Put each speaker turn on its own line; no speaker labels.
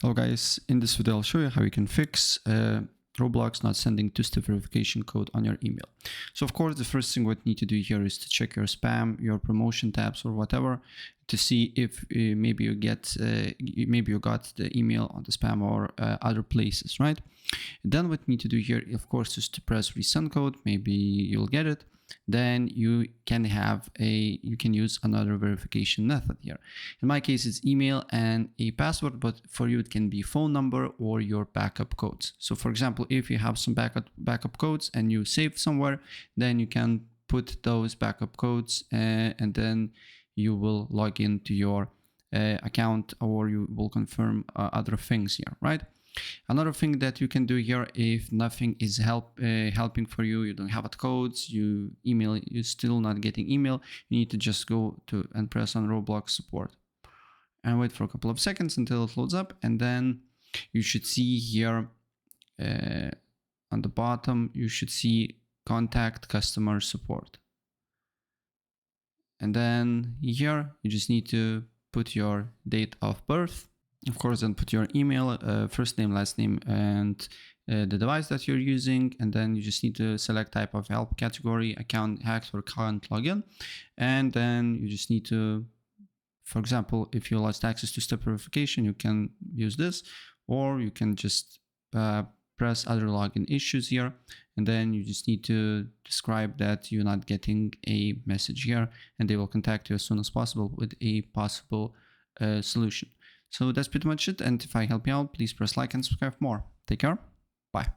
Hello guys, in this video I'll show you how you can fix Roblox not sending two-step verification code on your email. So of course the first thing what you need to do here is to check your spam, your promotion tabs or whatever to see if maybe you got the email on the spam or other places, right? Then what you need to do here, of course, is to press resend code. Maybe you'll get it. Then you can use another verification method here. In my case, it's email and a password, but for you, it can be phone number or your backup codes. So for example, if you have some backup codes and you save somewhere, then you can put those backup codes and then you will log into your account or you will confirm other things here, right? Another thing that you can do here, if nothing is helping for you, you don't have codes, you're still not getting email, you need to just go to and press on Roblox support and wait for a couple of seconds until it loads up, and then you should see here on the bottom you should see contact customer support, and then here you just need to put your date of birth. Of course, then put your email, first name, last name, and the device that you're using. And then you just need to select type of help category, account hacked or can't login. And then you just need to, for example, if you lost access to step verification, you can use this, or you can just press other login issues here. And then you just need to describe that you're not getting a message here, and they will contact you as soon as possible with a possible solution. So that's pretty much it. And if I help you out, please press like and subscribe for more. Take care. Bye.